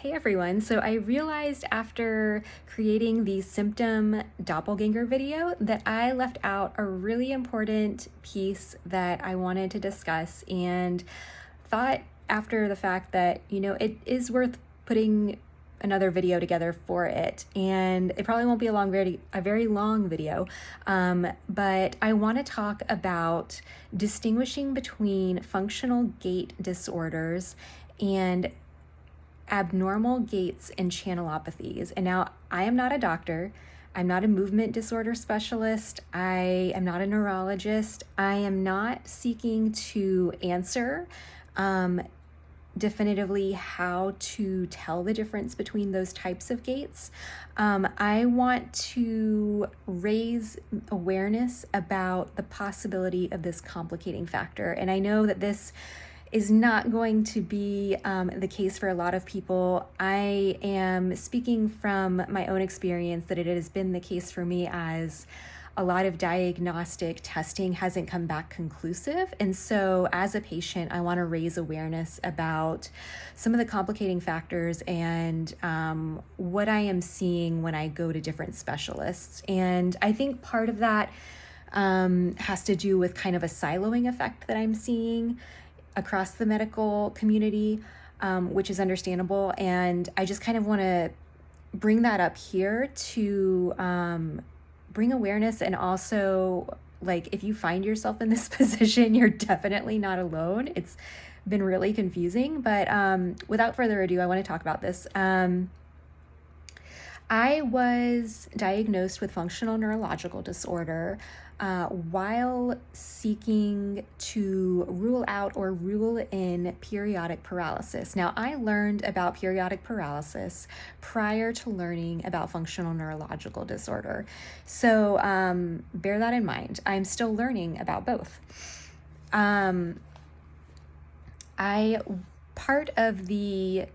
Hey everyone, so I realized after creating the symptom doppelganger video that I left out a really important piece that I wanted to discuss, and thought after the fact that, it is worth putting another video together for it. And it probably won't be a very long video, but I want to talk about distinguishing between functional gait disorders and abnormal gaits and channelopathies. And now, I am not a doctor. I'm not a movement disorder specialist. I am not a neurologist. I am not seeking to answer definitively how to tell the difference between those types of gaits. I want to raise awareness about the possibility of this complicating factor. And I know that this is not going to be the case for a lot of people. I am speaking from my own experience that it has been the case for me, as a lot of diagnostic testing hasn't come back conclusive. And so as a patient, I want to raise awareness about some of the complicating factors and what I am seeing when I go to different specialists. And I think part of that has to do with kind of a siloing effect that I'm seeing across the medical community, which is understandable. And I just kind of want to bring that up here to bring awareness. And also, like, if you find yourself in this position, you're definitely not alone. It's been really confusing, but without further ado, I want to talk about this. I was diagnosed with functional neurological disorder while seeking to rule out or rule in periodic paralysis. Now, I learned about periodic paralysis prior to learning about functional neurological disorder. So bear that in mind. I'm still learning about both. Part of the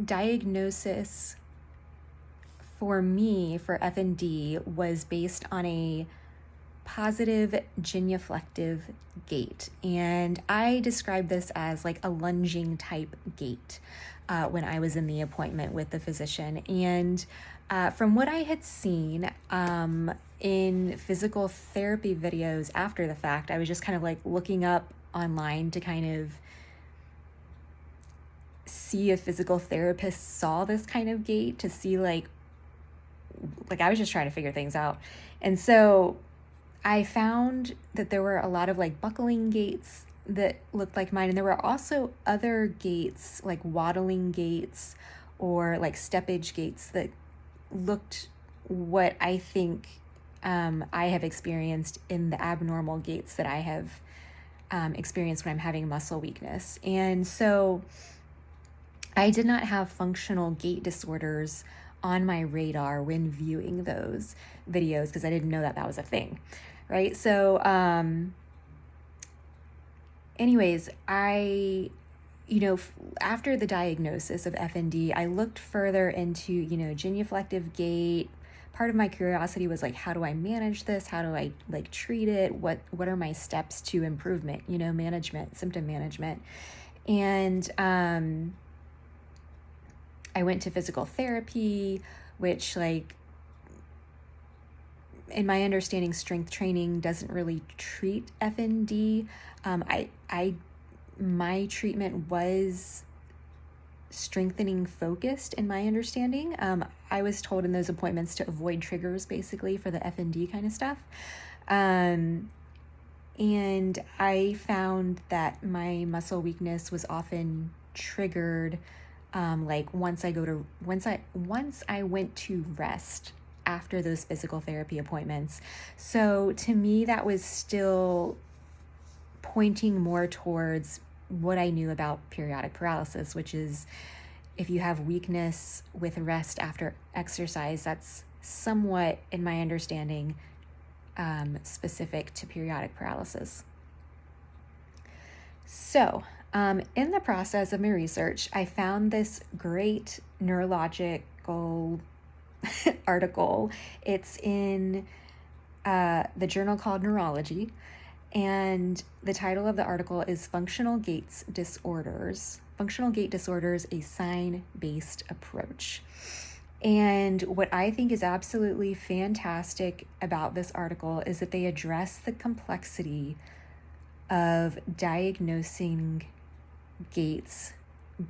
diagnosis for me for FND was based on a positive genuflective gait. And I described this as like a lunging type gait when I was in the appointment with the physician. And from what I had seen in physical therapy videos after the fact, I was just kind of like looking up online to kind of see if physical therapists saw this kind of gait, to see like I was just trying to figure things out. And so I found that there were a lot of like buckling gaits that looked like mine. And there were also other gaits, like waddling gaits or like steppage gaits, that looked what I think I have experienced in the abnormal gaits that I have experienced when I'm having muscle weakness. And so I did not have functional gait disorders on my radar when viewing those videos, because I didn't know that that was a thing, right? So anyways, after the diagnosis of FND, I looked further into, genuflective gait. Part of my curiosity was like, how do I manage this? How do I like treat it? What are my steps to improvement, management, symptom management? And I went to physical therapy, which, like, in my understanding, strength training doesn't really treat FND. My treatment was strengthening focused, in my understanding. I was told in those appointments to avoid triggers, basically, for the FND kind of stuff. And I found that my muscle weakness was often triggered like once I went to rest after those physical therapy appointments. So to me, that was still pointing more towards what I knew about periodic paralysis, which is if you have weakness with rest after exercise, that's somewhat, in my understanding, specific to periodic paralysis. So in the process of my research, I found this great neurological article. It's in the journal called Neurology, and the title of the article is Functional Gaits Disorders Functional Gait Disorders, a Sign-Based Approach. And what I think is absolutely fantastic about this article is that they address the complexity of diagnosing gaits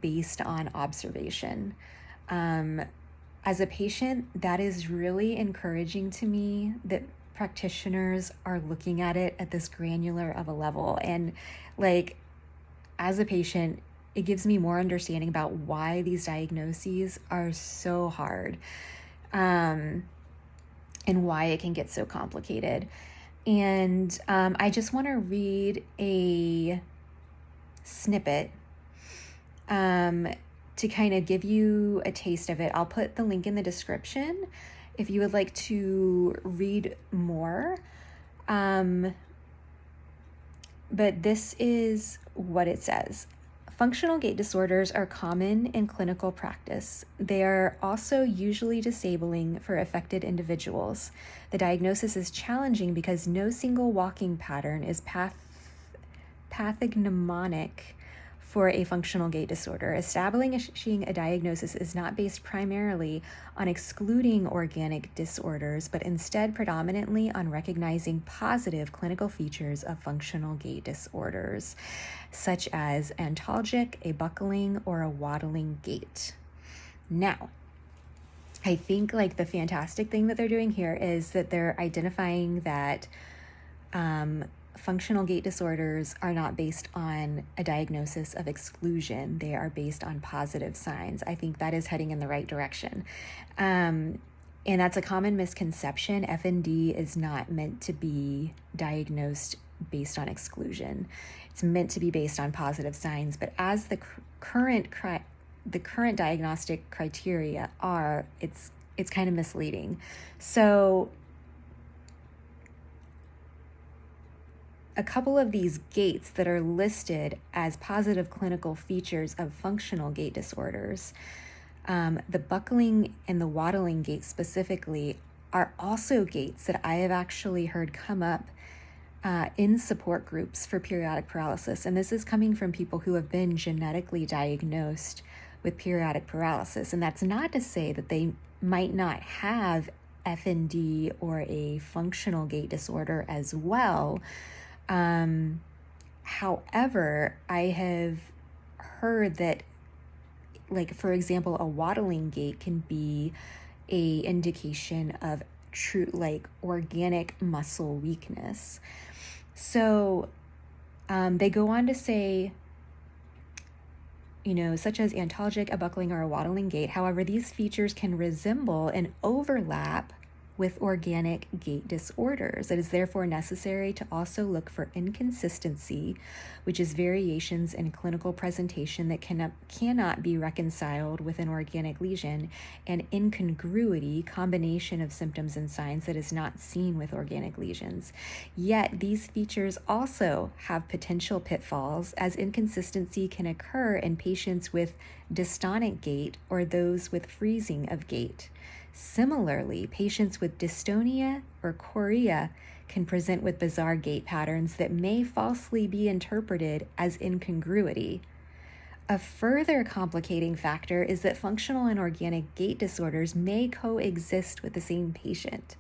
based on observation. As a patient, that is really encouraging to me that practitioners are looking at it at this granular of a level. And like, as a patient, it gives me more understanding about why these diagnoses are so hard, and why it can get so complicated. And I just want to read a snippet to kind of give you a taste of it. I'll put the link in the description if you would like to read more. But this is what it says. Functional gait disorders are common in clinical practice. They are also usually disabling for affected individuals. The diagnosis is challenging because no single walking pattern is pathognomonic for a functional gait disorder. Establishing a diagnosis is not based primarily on excluding organic disorders, but instead predominantly on recognizing positive clinical features of functional gait disorders, such as antalgic, a buckling, or a waddling gait. Now, I think like the fantastic thing that they're doing here is that they're identifying that functional gait disorders are not based on a diagnosis of exclusion. They are based on positive signs. I think that is heading in the right direction. And that's a common misconception. FND is not meant to be diagnosed based on exclusion. It's meant to be based on positive signs. But as the current diagnostic criteria are, it's kind of misleading. So a couple of these gaits that are listed as positive clinical features of functional gait disorders, the buckling and the waddling gait specifically, are also gaits that I have actually heard come up in support groups for periodic paralysis. And this is coming from people who have been genetically diagnosed with periodic paralysis. And that's not to say that they might not have FND or a functional gait disorder as well. However, I have heard that, like, for example, a waddling gait can be a indication of true, like, organic muscle weakness. So they go on to say, such as antalgic, a buckling, or a waddling gait. However, these features can resemble and overlap with organic gait disorders. It is therefore necessary to also look for inconsistency, which is variations in clinical presentation that cannot be reconciled with an organic lesion, and incongruity, combination of symptoms and signs that is not seen with organic lesions. Yet these features also have potential pitfalls, as inconsistency can occur in patients with dystonic gait or those with freezing of gait. Similarly, patients with dystonia or chorea can present with bizarre gait patterns that may falsely be interpreted as incongruity. A further complicating factor is that functional and organic gait disorders may coexist with the same patient.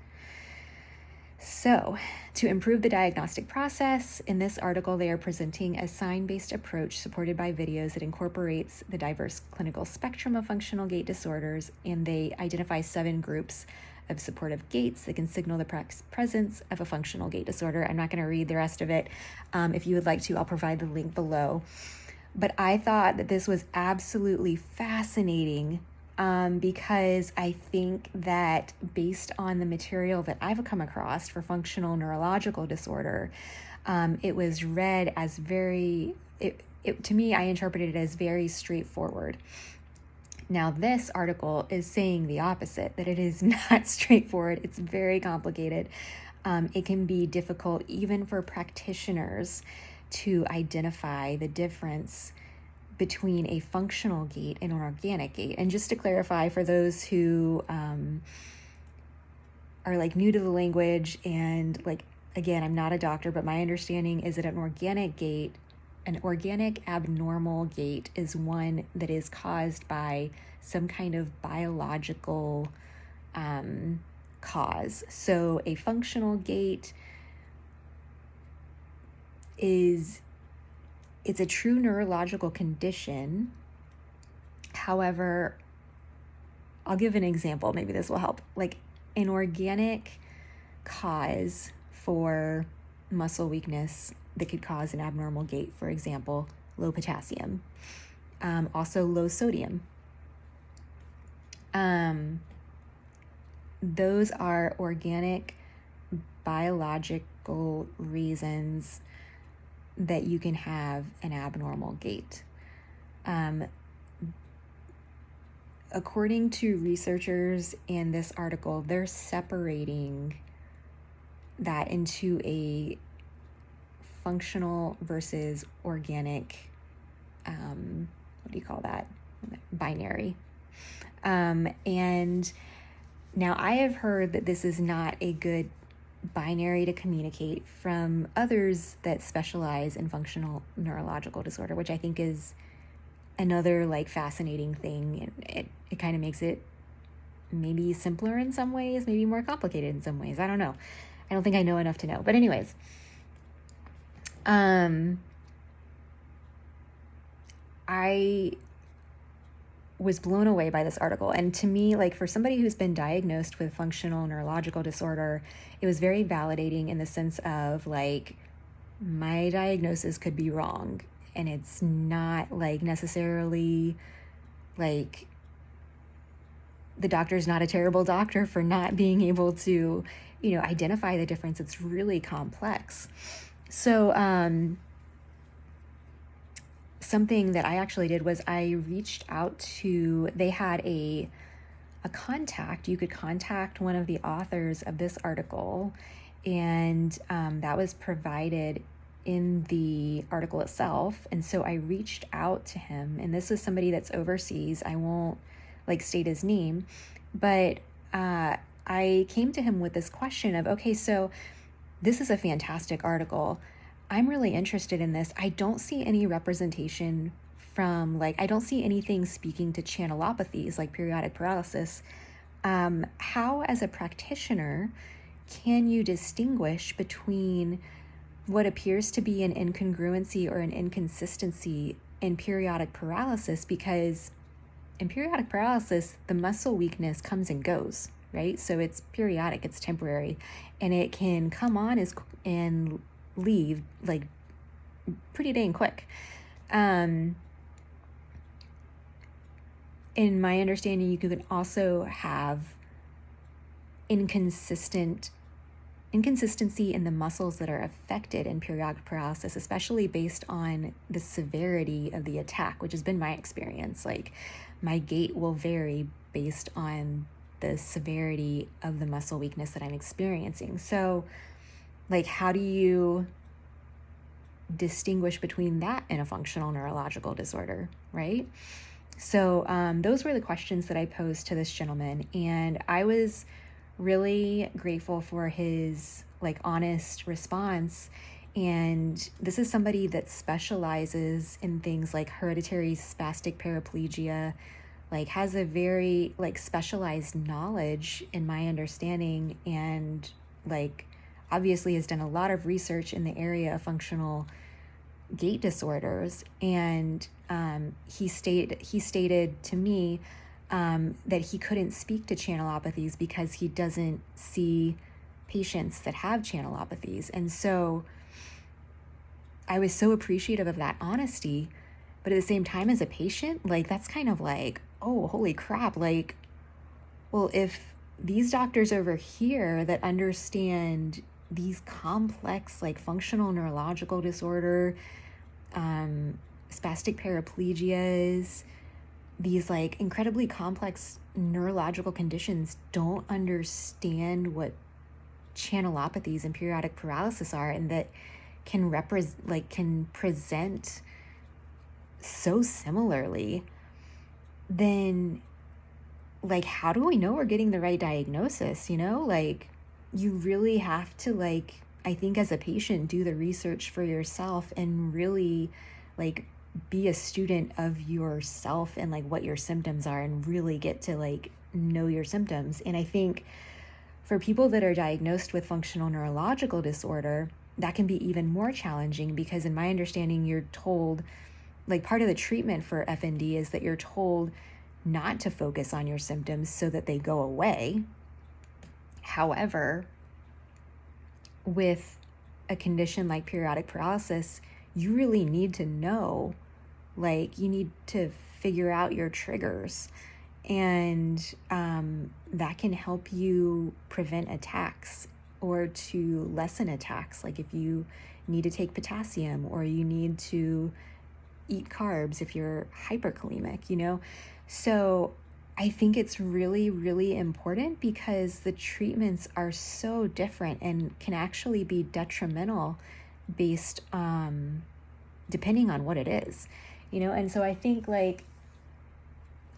So, to improve the diagnostic process, in this article they are presenting a sign-based approach supported by videos that incorporates the diverse clinical spectrum of functional gait disorders, and they identify 7 groups of supportive gaits that can signal the presence of a functional gait disorder. I'm not going to read the rest of it. If you would like to, I'll provide the link below. But I thought that this was absolutely fascinating, because I think that based on the material that I've come across for functional neurological disorder, it was read as to me, I interpreted it as very straightforward. Now, this article is saying the opposite, that it is not straightforward. It's very complicated. It can be difficult even for practitioners to identify the difference between a functional gait and an organic gait. And just to clarify for those who are like new to the language, and like, again, I'm not a doctor, but my understanding is that an organic gait an organic abnormal gait is one that is caused by some kind of biological cause. So a functional gait it's a true neurological condition. However, I'll give an example. Maybe this will help. Like an organic cause for muscle weakness that could cause an abnormal gait, for example, low potassium, also low sodium. Those are organic biological reasons that you can have an abnormal gait. According to researchers in this article, they're separating that into a functional versus organic, what do you call that? Binary. And now I have heard that this is not a good binary to communicate from others that specialize in functional neurological disorder, which I think is another like fascinating thing. And it kind of makes it maybe simpler in some ways, maybe more complicated in some ways. I don't know. I don't think I know enough to know. But anyways, I was blown away by this article. And to me, like for somebody who's been diagnosed with functional neurological disorder, it was very validating in the sense of like, my diagnosis could be wrong. And it's not like necessarily like the doctor's not a terrible doctor for not being able to, identify the difference. It's really complex. So, something that I actually did was I reached out to, they had a contact. You could contact one of the authors of this article, and that was provided in the article itself. And so I reached out to him, and this is somebody that's overseas. I won't like state his name, but I came to him with this question of, okay, so this is a fantastic article. I'm really interested in this. I don't see any representation from I don't see anything speaking to channelopathies like periodic paralysis. How, as a practitioner, can you distinguish between what appears to be an incongruency or an inconsistency in periodic paralysis? Because in periodic paralysis, the muscle weakness comes and goes, right? So it's periodic, it's temporary, and it can come on and leave like pretty dang quick. In my understanding, you could also have inconsistency in the muscles that are affected in periodic paralysis, especially based on the severity of the attack, which has been my experience. Like my gait will vary based on the severity of the muscle weakness that I'm experiencing. So like, how do you distinguish between that and a functional neurological disorder, right? So those were the questions that I posed to this gentleman, and I was really grateful for his like honest response. And this is somebody that specializes in things like hereditary spastic paraplegia, like has a very like specialized knowledge in my understanding, and like obviously has done a lot of research in the area of functional gait disorders. And he stated to me that he couldn't speak to channelopathies because he doesn't see patients that have channelopathies. And so I was so appreciative of that honesty, but at the same time, as a patient, like that's kind of like, oh, holy crap. Like, well, if these doctors over here that understand these complex, like functional neurological disorder, spastic paraplegias, these like incredibly complex neurological conditions don't understand what channelopathies and periodic paralysis are, and that can present so similarly, then like, how do we know we're getting the right diagnosis? Like you really have to, like, I think as a patient, do the research for yourself and really like be a student of yourself and like what your symptoms are, and really get to like know your symptoms. And I think for people that are diagnosed with functional neurological disorder, that can be even more challenging, because in my understanding, you're told, like, part of the treatment for FND is that you're told not to focus on your symptoms so that they go away. However, with a condition like periodic paralysis, you really need to know, like, you need to figure out your triggers, and that can help you prevent attacks or to lessen attacks. Like if you need to take potassium, or you need to eat carbs if you're hyperkalemic, you know? So I think it's really, really important, because the treatments are so different and can actually be detrimental based depending on what it is, you know? And so I think, like,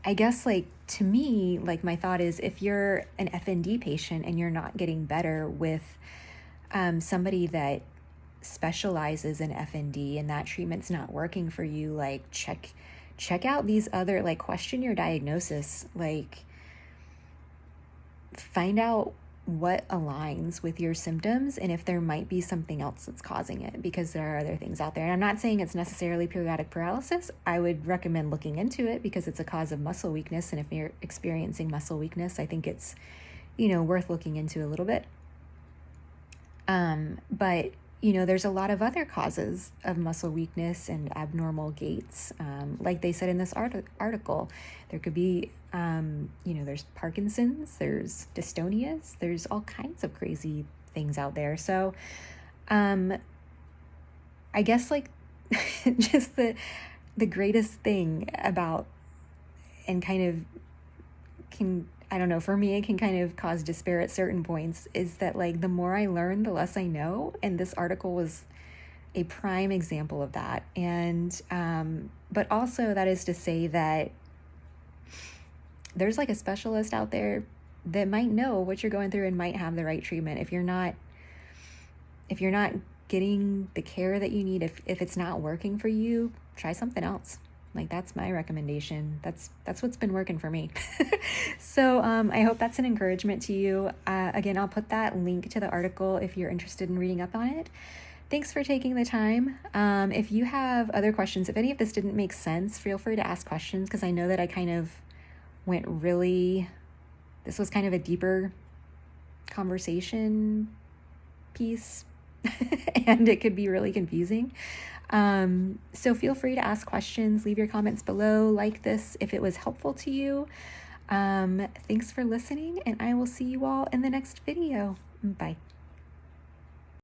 I guess, like, to me, like, my thought is, if you're an FND patient and you're not getting better with somebody that specializes in FND and that treatment's not working for you, like, check out these other, like, question your diagnosis, like, find out what aligns with your symptoms and if there might be something else that's causing it, because there are other things out there. And I'm not saying it's necessarily periodic paralysis. I would recommend looking into it because it's a cause of muscle weakness. And if you're experiencing muscle weakness, I think it's, you know, worth looking into a little bit. But you know, there's a lot of other causes of muscle weakness and abnormal gaits. Like they said in this article, there could be, you know, there's Parkinson's, there's dystonias, there's all kinds of crazy things out there. So I guess, like, just the greatest thing about, and kind of can, I don't know, for me, it can kind of cause despair at certain points, is that, like, the more I learn, the less I know. And this article was a prime example of that. And, but also that is to say that there's, like, a specialist out there that might know what you're going through and might have the right treatment. If you're not getting the care that you need, if it's not working for you, try something else. Like, that's my recommendation. That's what's been working for me. So I hope that's an encouragement to you. Again, I'll put that link to the article if you're interested in reading up on it. Thanks for taking the time. If you have other questions, if any of this didn't make sense, feel free to ask questions, because I know that I kind of went this was kind of a deeper conversation piece and it could be really confusing. So feel free to ask questions, leave your comments below, like this if it was helpful to you. Thanks for listening, and I will see you all in the next video. Bye.